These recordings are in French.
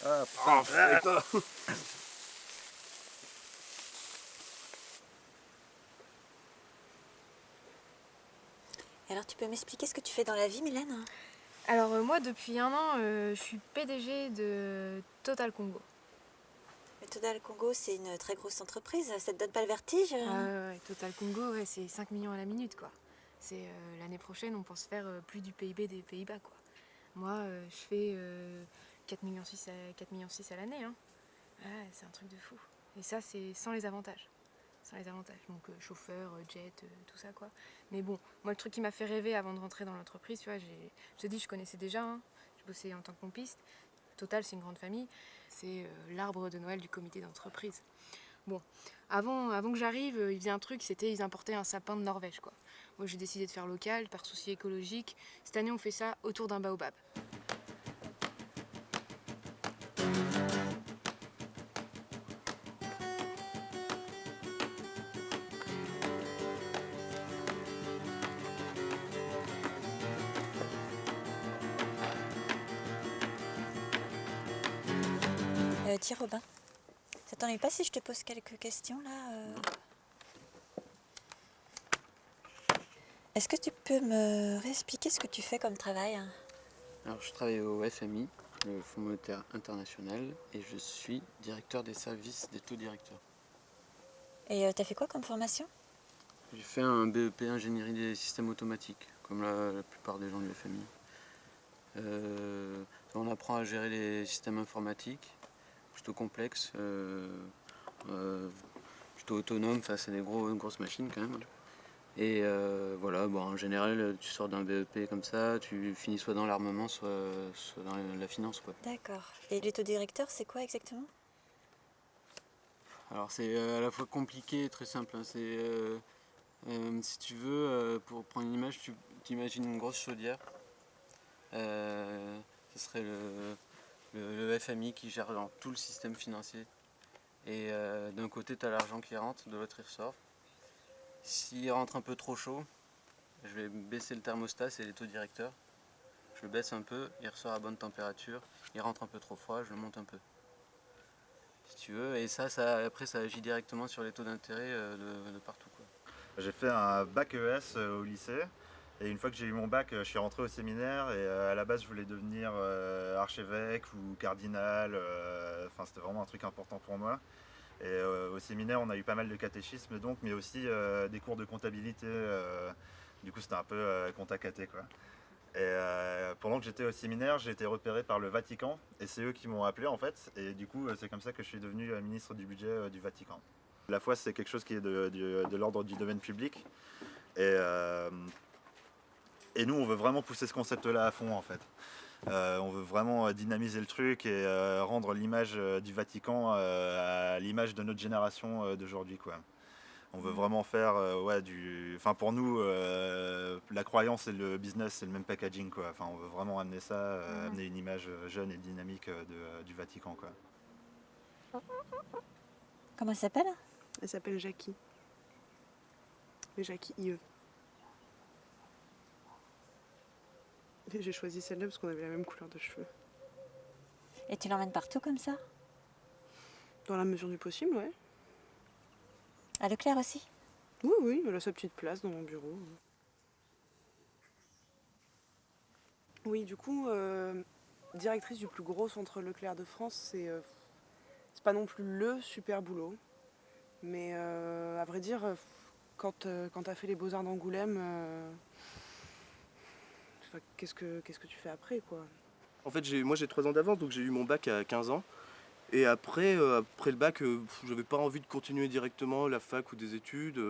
Ah, putain. Et alors, tu peux m'expliquer ce que tu fais dans la vie, Mylène? Alors moi, depuis un an, je suis PDG de Total Congo. Mais Total Congo, c'est une très grosse entreprise. Ça te donne pas le vertige? Ouais, Total Congo, ouais, c'est 5 millions à la minute, quoi. C'est l'année prochaine, on pense faire plus du PIB des Pays-Bas, quoi. Moi, je fais 4,6 millions à l'année, hein. Ouais, c'est un truc de fou. Et ça, c'est sans les avantages. Sans les avantages. Donc chauffeur, jet, tout ça, quoi. Mais bon, moi, le truc qui m'a fait rêver avant de rentrer dans l'entreprise, tu vois, je te dis, je connaissais déjà, hein. Je bossais en tant que pompiste. Total, c'est une grande famille. C'est l'arbre de Noël du comité d'entreprise. Bon, avant que j'arrive, il faisait un truc, c'était ils importaient un sapin de Norvège, quoi. Moi, j'ai décidé de faire local, par souci écologique. Cette année, on fait ça autour d'un baobab. Tiens, Robin, ça t'ennuie pas si je te pose quelques questions, là? Est-ce que tu peux me réexpliquer ce que tu fais comme travail? Alors, je travaille au FMI, le Fonds monétaire international, et je suis directeur des services des taux directeurs. Et t'as fait quoi comme formation? J'ai fait un BEP ingénierie des systèmes automatiques, comme la plupart des gens du FMI. On apprend à gérer les systèmes informatiques, plutôt complexes, plutôt autonomes, enfin, c'est des grosses machines quand même. Et voilà, bon, en général, tu sors d'un BEP comme ça, tu finis soit dans l'armement, soit dans la finance, quoi. D'accord. Et l'autodirecteur, c'est quoi exactement? Alors c'est à la fois compliqué et très simple, hein. Si tu veux, pour prendre une image, tu imagines une grosse chaudière. Ce serait le FMI qui gère tout le système financier. Et d'un côté, tu as l'argent qui rentre, de l'autre, il ressort. S'il rentre un peu trop chaud, je vais baisser le thermostat, c'est les taux directeurs. Je le baisse un peu, il ressort à bonne température. Il rentre un peu trop froid, je le monte un peu. Si tu veux, et après, ça agit directement sur les taux d'intérêt de partout, quoi. J'ai fait un bac ES au lycée. Et une fois que j'ai eu mon bac, je suis rentré au séminaire. Et à la base, je voulais devenir archevêque ou cardinal. Enfin, c'était vraiment un truc important pour moi. Et au séminaire, on a eu pas mal de catéchisme, donc, mais aussi des cours de comptabilité. Du coup, c'était un peu compta caté, quoi. Et pendant que j'étais au séminaire, j'ai été repéré par le Vatican. Et c'est eux qui m'ont appelé, en fait. Et du coup, c'est comme ça que je suis devenu ministre du budget du Vatican. La foi, c'est quelque chose qui est de l'ordre du domaine public. Et, et nous, on veut vraiment pousser ce concept-là à fond, en fait. On veut vraiment dynamiser le truc et rendre l'image du Vatican à l'image de notre génération d'aujourd'hui, quoi. On veut vraiment faire Enfin, pour nous, la croyance et le business, c'est le même packaging, quoi. Enfin, on veut vraiment amener ça, amener une image jeune et dynamique du Vatican, quoi. Comment elle s'appelle? Elle s'appelle Jackie. Mais Jackie IE. Et j'ai choisi celle-là parce qu'on avait la même couleur de cheveux. Et tu l'emmènes partout comme ça? Dans la mesure du possible, ouais. À Leclerc aussi? Oui, elle a sa petite place dans mon bureau. Oui, du coup, directrice du plus gros centre Leclerc de France, c'est pas non plus le super boulot. Mais à vrai dire, quand t'as fait les Beaux-Arts d'Angoulême, qu'est-ce que tu fais après, quoi? En fait, moi j'ai 3 ans d'avance, donc j'ai eu mon bac à 15 ans. Et après le bac, j'avais pas envie de continuer directement la fac ou des études.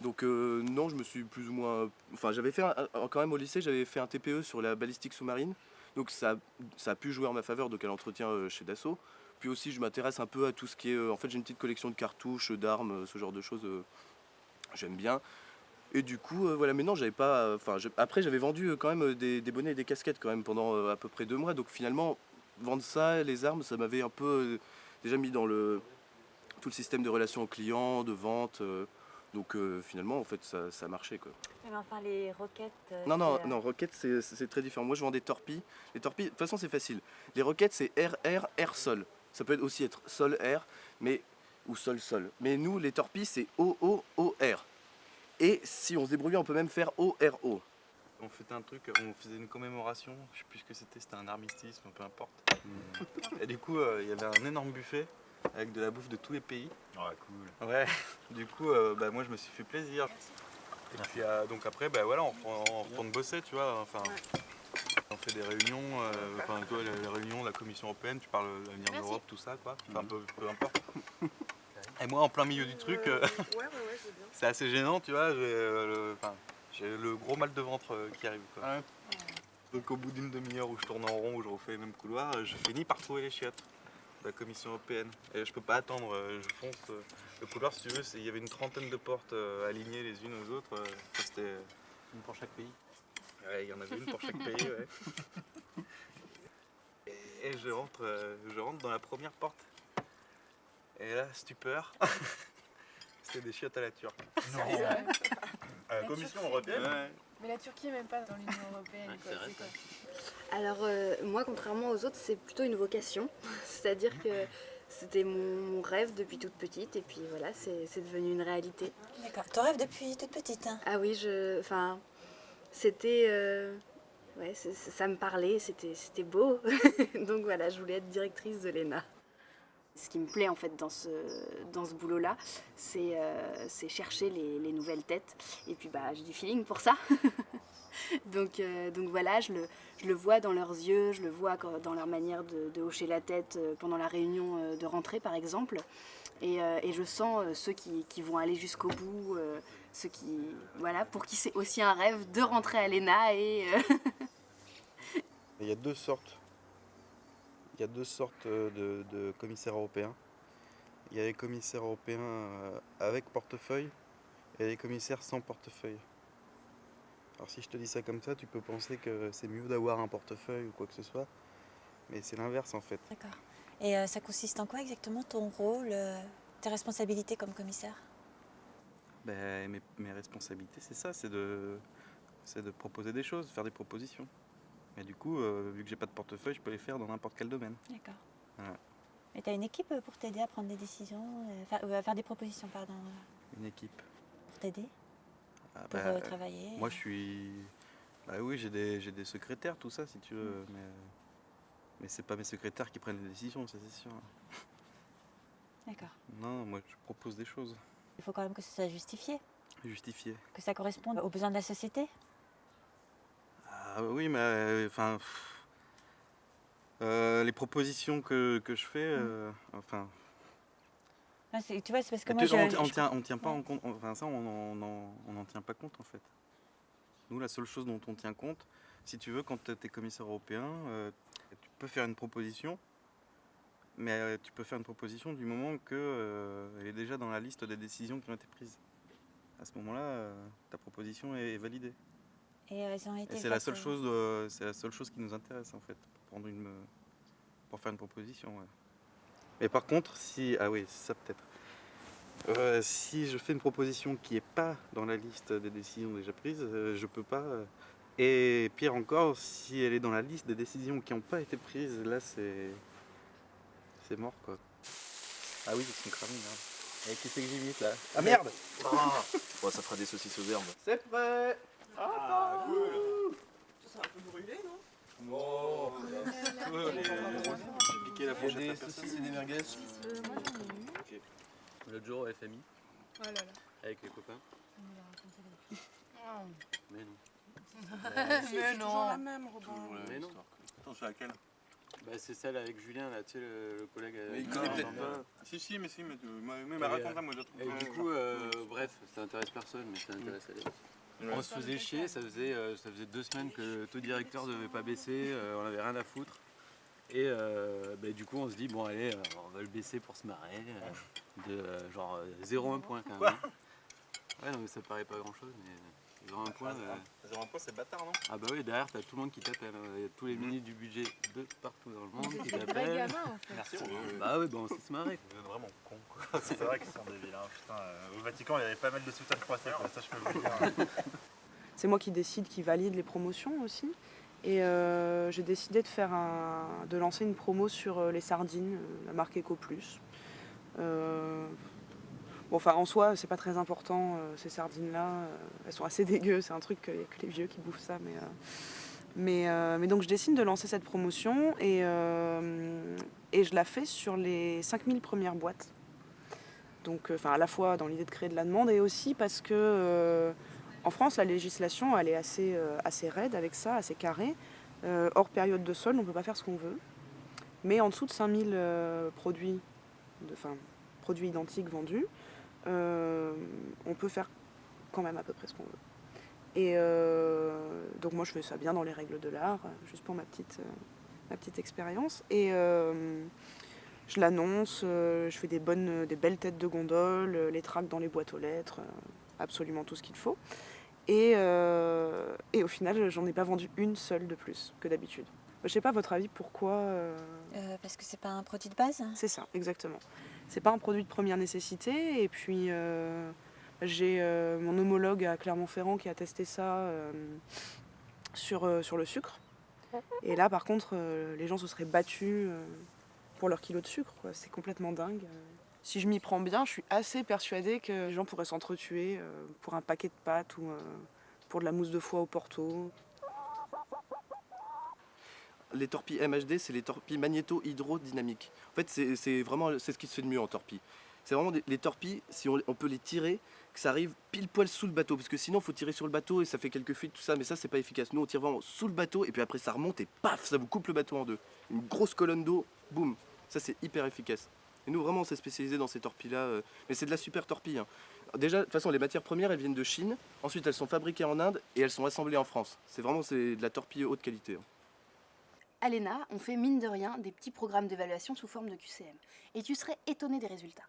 Donc non, je me suis plus ou moins... Enfin, j'avais fait quand même au lycée, j'avais fait un TPE sur la balistique sous-marine. Donc ça a pu jouer en ma faveur, donc à l'entretien chez Dassault. Puis aussi, je m'intéresse un peu à tout ce qui est... en fait, j'ai une petite collection de cartouches, d'armes, ce genre de choses, j'aime bien. Et du coup, voilà, mais non, j'avais pas. Enfin, après, j'avais vendu quand même des bonnets et des casquettes quand même pendant à peu près 2 mois. Donc finalement, vendre ça, les armes, ça m'avait un peu déjà mis dans tout le système de relations aux clients, de vente. Donc finalement, en fait, ça marchait, quoi. Mais enfin, les roquettes. Non, roquette, c'est très différent. Moi, je vends des torpilles. Les torpilles, de toute façon, c'est facile. Les roquettes, c'est R, sol. Ça peut aussi être sol, R, ou sol, sol. Mais nous, les torpilles, c'est O, R. Et si on se débrouille, on peut même faire O, R, O. On faisait un truc, on faisait une commémoration, je sais plus ce que c'était un armistice, peu importe. Et du coup, il y avait un énorme buffet avec de la bouffe de tous les pays. Ah, cool. Ouais, du coup, moi je me suis fait plaisir. Et puis donc après, voilà, on retourne bosser, tu vois. Enfin, on fait des réunions, toi, les réunions de la Commission européenne, tu parles de l'avenir de l'Europe, tout ça, quoi. Enfin, peu importe. Et moi, en plein milieu du truc, c'est assez gênant, tu vois. J'ai le gros mal de ventre qui arrive, quoi. Ouais. Donc au bout d'une demi-heure où je tourne en rond, où je refais les mêmes couloirs, je finis par trouver les chiottes de la Commission européenne. Et je peux pas attendre, je fonce. Le couloir, si tu veux, il y avait une trentaine de portes alignées les unes aux autres. C'était Une pour chaque pays. Ouais, il y en avait une pour chaque pays, ouais. Et je rentre dans la première porte. Et là, stupeur. C'était des chiottes à la turque. À la Commission européenne. Ouais. Mais la Turquie est même pas dans l'Union européenne. Ouais, quoi, c'est vrai, c'est quoi. Alors moi, contrairement aux autres, c'est plutôt une vocation. C'est-à-dire que c'était mon rêve depuis toute petite et puis voilà, c'est devenu une réalité. D'accord. Ton rêve depuis toute petite, hein? Ah oui, c'était... ça me parlait, c'était beau. Donc voilà, je voulais être directrice de l'ENA. Ce qui me plaît en fait dans ce boulot-là, c'est chercher les nouvelles têtes. Et puis j'ai du feeling pour ça. donc voilà, je le vois dans leurs yeux, je le vois dans leur manière de hocher la tête pendant la réunion de rentrée par exemple. Et je sens ceux qui vont aller jusqu'au bout, ceux qui, voilà, pour qui c'est aussi un rêve de rentrer à l'ENA. Il y a deux sortes. Il y a deux sortes de commissaires européens. Il y a les commissaires européens avec portefeuille et les commissaires sans portefeuille. Alors si je te dis ça comme ça, tu peux penser que c'est mieux d'avoir un portefeuille ou quoi que ce soit, mais c'est l'inverse en fait. D'accord. Et ça consiste en quoi exactement ton rôle, tes responsabilités comme commissaire? Mes responsabilités, c'est ça, c'est de proposer des choses, faire des propositions. Et du coup, vu que j'ai pas de portefeuille, je peux les faire dans n'importe quel domaine. D'accord. Voilà. Et tu as une équipe pour t'aider à prendre des décisions, à faire des propositions, pardon, Une équipe. pour t'aider, Ah, pour travailler? moi je suis... oui, j'ai des secrétaires, tout ça si tu veux, mais c'est pas mes secrétaires qui prennent les décisions, ça c'est sûr. D'accord. Non, moi je propose des choses. Il faut quand même que ce soit justifié, Justifiées. que ça corresponde aux besoins de la société. Ah oui, mais les propositions que je fais, Ouais, tu vois, c'est parce que et moi, on tient pas en compte, ça on n'en tient pas compte en fait. Nous, la seule chose dont on tient compte, si tu veux, quand tu es commissaire européen, tu peux faire une proposition, mais tu peux faire une proposition du moment qu'elle est déjà dans la liste des décisions qui ont été prises. À ce moment-là, ta proposition est validée. Et elles ont été Et c'est la faites, seule chose qui nous intéresse en fait, pour faire une proposition. Ouais. Mais par contre, ah oui, c'est ça peut-être. Si je fais une proposition qui n'est pas dans la liste des décisions déjà prises, je peux pas. Et pire encore, si elle est dans la liste des décisions qui n'ont pas été prises, là c'est mort quoi. Ah oui, ils sont cramés, merde. Et qu'est-ce que j'imite là? Ah merde! Bon, ça fera des saucisses aux herbes. C'est prêt. Ah, cool. Ça va un peu brûler, non? Oh, J'ai piqué la fourchette à personne. Saucisses et des merguez. Moi j'en ai eu. L'autre jour au FMI, Oh là là. avec les copains. On nous l'a raconté d'habitude. Mais non. C'est toujours la même, Robin. Mais non. Attends, c'est laquelle? C'est celle avec Julien, là, tu sais, le collègue. Mais il non, connaît non, peut-être non, pas. non. Si, mais Et, raconte-la, moi, d'autres. Et du coup, bref, ça intéresse personne, mais ça intéresse Alex. On se faisait chier, ça faisait 2 semaines que le taux directeur ne devait pas baisser, on avait rien à foutre. Et du coup, on se dit, bon, allez, on va le baisser pour se marrer, de genre 0,1 point quand même. Ouais, non, mais ça paraît pas grand chose, mais 0 point. 0 point, c'est bâtard, non? Ah bah oui, derrière t'as tout le monde qui t'appelle. Il y a tous les ministres du budget de partout dans le monde qui C'est le vrai t'appellent. gamin en fait. Merci. Bah oui, bon, on sait se marrer. Vous êtes vraiment con, quoi. C'est vrai qu'ils sont débiles. Hein. Putain, au Vatican, il y avait pas mal de soutanes froissées, quoi. Ça, je peux vous le dire. C'est moi qui décide, qui valide les promotions aussi. Et j'ai décidé de lancer une promo sur les sardines, la marque Eco Plus. Bon, enfin, en soi, c'est pas très important, ces sardines-là. Elles sont assez dégueu, c'est un truc que les vieux qui bouffent ça. Mais donc, je décide de lancer cette promotion et je la fais sur les 5000 premières boîtes. Donc, à la fois dans l'idée de créer de la demande et aussi parce que en France, la législation, elle est assez raide avec ça, assez carrée. Hors période de solde, on ne peut pas faire ce qu'on veut. Mais en dessous de 5000 produits identiques vendus, on peut faire quand même à peu près ce qu'on veut. Et donc moi, je fais ça bien dans les règles de l'art, juste pour ma petite expérience. Et je l'annonce, je fais des belles têtes de gondole, les tracts dans les boîtes aux lettres, absolument tout ce qu'il faut. Et au final, j'en ai pas vendu une seule de plus que d'habitude. Je sais pas, votre avis, pourquoi Parce que c'est pas un produit de base. C'est ça, exactement. C'est pas un produit de première nécessité. Et puis, j'ai mon homologue à Clermont-Ferrand qui a testé ça sur le sucre. Et là, par contre, les gens se seraient battus pour leur kilo de sucre, quoi. C'est complètement dingue. Si je m'y prends bien, je suis assez persuadée que les gens pourraient s'entretuer pour un paquet de pâtes ou pour de la mousse de foie au Porto. Les torpilles MHD, c'est les torpilles magnéto-hydrodynamiques. En fait, c'est ce qui se fait de mieux en torpille. C'est vraiment les torpilles, si on peut les tirer, que ça arrive pile poil sous le bateau. Parce que sinon, il faut tirer sur le bateau et ça fait quelques fuites, tout ça. Mais ça, c'est pas efficace. Nous, on tire vraiment sous le bateau et puis après, ça remonte et paf, ça vous coupe le bateau en deux. Une grosse colonne d'eau, boum. Ça, c'est hyper efficace. Et nous, vraiment, on s'est spécialisé dans ces torpilles-là. Mais c'est de la super torpille. Hein. Déjà, de toute façon, les matières premières, elles viennent de Chine. Ensuite, elles sont fabriquées en Inde et elles sont assemblées en France. C'est de la torpille haute qualité. Hein. À l'ENA, on fait mine de rien des petits programmes d'évaluation sous forme de QCM. Et tu serais étonné des résultats.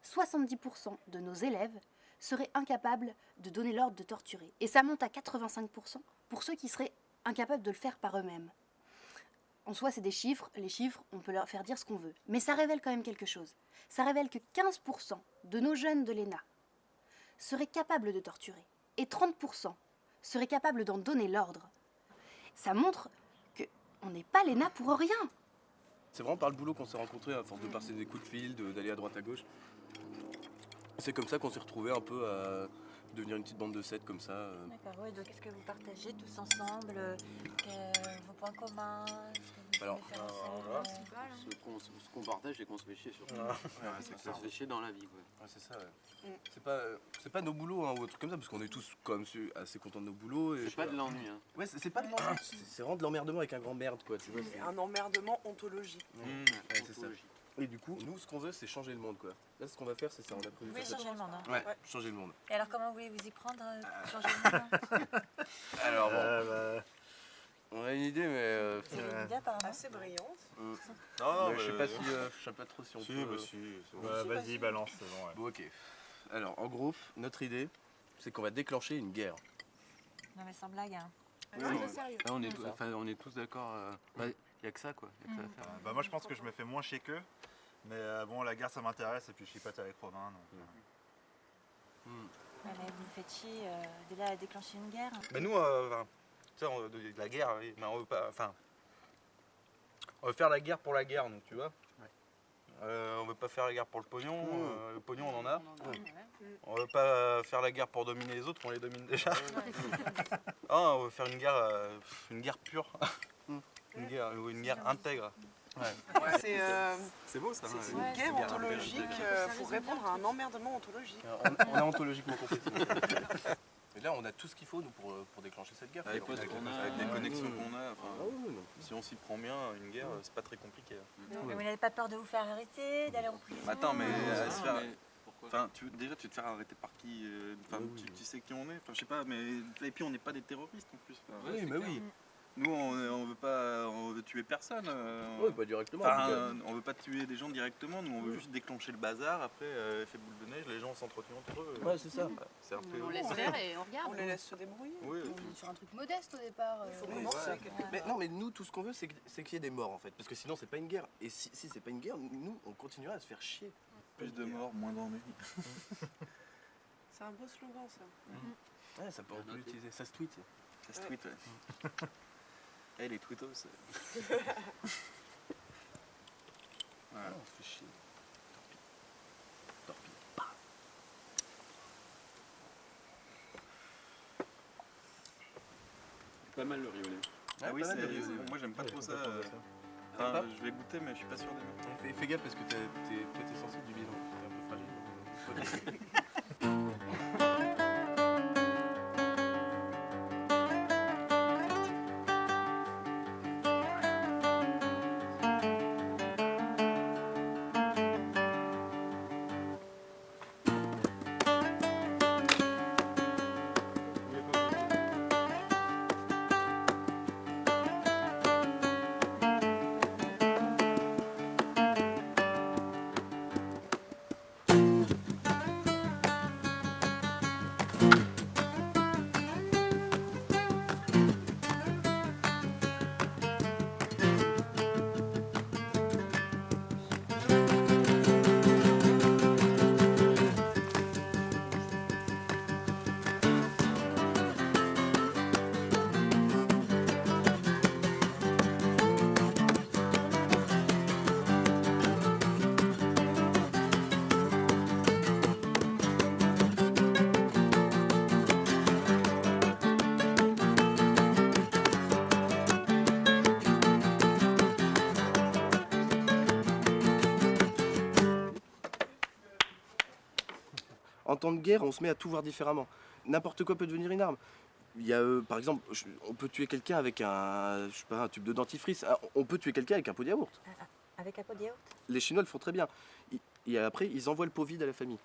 70% de nos élèves seraient incapables de donner l'ordre de torturer. Et ça monte à 85% pour ceux qui seraient incapables de le faire par eux-mêmes. En soi, c'est des chiffres. Les chiffres, on peut leur faire dire ce qu'on veut. Mais ça révèle quand même quelque chose. Ça révèle que 15% de nos jeunes de l'ENA seraient capables de torturer. Et 30% seraient capables d'en donner l'ordre. Ça montre qu'on n'est pas l'ENA pour rien. C'est vraiment par le boulot qu'on s'est rencontrés, à force de passer des coups de fil, d'aller à droite à gauche. C'est comme ça qu'on s'est retrouvés un peu à devenir une petite bande de 7 comme ça. D'accord, oui, donc qu'est-ce que vous partagez tous ensemble vos points communs ce que vous Alors, pouvez faire ensemble, Ce qu'on partage, c'est qu'on se fait chier surtout. Ça se fait chier dans la vie. Quoi. Ouais, c'est ça, ouais. C'est pas nos boulots hein, ou un truc comme ça, parce qu'on est tous quand même assez contents de nos boulots. C'est pas de l'ennui. Hein. Ouais, c'est pas de l'ennui. C'est vraiment de l'emmerdement avec un grand merde, quoi. Tu vois, Un emmerdement ontologique. Ouais, c'est ça. Et du coup, nous, ce qu'on veut, c'est changer le monde, quoi. Là, ce qu'on va faire, c'est ça. On a prévu Oui, faire ça. changer le monde. Hein. Ouais, changer le monde. Et alors, comment voulez-vous y prendre pour changer le monde? Alors, bon. On a une idée, mais. Vous avez une idée apparemment? Assez brillante. Non, je sais pas trop si on peut. Vas-y, balance, c'est bon. Ouais. Bon, ok. Alors, en gros, notre idée, c'est qu'on va déclencher une guerre. Non, mais sans blague. Hein. Sérieux. Là, on est tous d'accord. Il n'y a que ça, quoi. Y a que ça à faire. Moi, je pense que je me fais moins chier qu'eux. Mais bon, la guerre, ça m'intéresse et puis je suis pote avec Romain. Donc, Allez, vous me faites chier de là à déclencher une guerre. Mais nous, tu sais, de la guerre, oui, mais on veut pas. Enfin. On veut faire la guerre pour la guerre, donc tu vois. On veut pas faire la guerre pour le pognon. Le pognon, on en a. On veut pas faire la guerre pour dominer les autres, on les domine déjà. On veut faire une guerre pure. une guerre intègre. C'est beau ça. c'est une guerre ontologique pour répondre à un emmerdement ontologique. On est ontologiquement compétitifs. Et là, on a tout ce qu'il faut nous, pour déclencher cette guerre. Avec les connexions qu'on a, non. si on s'y prend bien, une guerre, c'est pas très compliqué. Mais vous n'avez pas peur de vous faire arrêter, d'aller en prison? Attends, mais se faire. Pourquoi Enfin, déjà, tu veux te faire arrêter par qui tu sais qui on est. Enfin, je sais pas, mais et puis on n'est pas des terroristes en plus. Oui, mais oui. Nous, on veut tuer personne. Ouais, pas directement. Enfin, on veut pas tuer des gens directement, nous on veut juste déclencher le bazar, après effet boule de neige, les gens s'entretuent entre eux. Ouais, c'est ça. C'est un peu... On laisse faire et on regarde. On les laisse se débrouiller. Oui, On est sur un truc modeste au départ. Il faut Oui, commencer voilà. quelque part. Mais non, mais nous, tout ce qu'on veut, c'est qu'il y ait des morts en fait. Parce que sinon, c'est pas une guerre. Et si c'est pas une guerre, nous, on continuera à se faire chier. Plus de morts, moins d'ennuis. C'est un beau slogan ça. Ouais, ça peut on peut l'utiliser. Ça se tweet. Ça se tweet, ouais. Eh, les tweetos. Voilà. On se fait chier. Torpille. Pas mal le riolet. Ah oui, pas mal de riolet, ouais. moi j'aime pas trop ça. T'aimes pas Je vais goûter, mais je suis pas sûr d'aimer. Fais gaffe parce que toi, t'es sensible du bidon. T'es un peu fragile. En temps de guerre, on se met à tout voir différemment. N'importe quoi peut devenir une arme. Il y a, par exemple, on peut tuer quelqu'un avec un tube de dentifrice. On peut tuer quelqu'un avec un pot de yaourt. Avec un pot de yaourt? Les Chinois le font très bien. Et après, ils envoient le pot vide à la famille.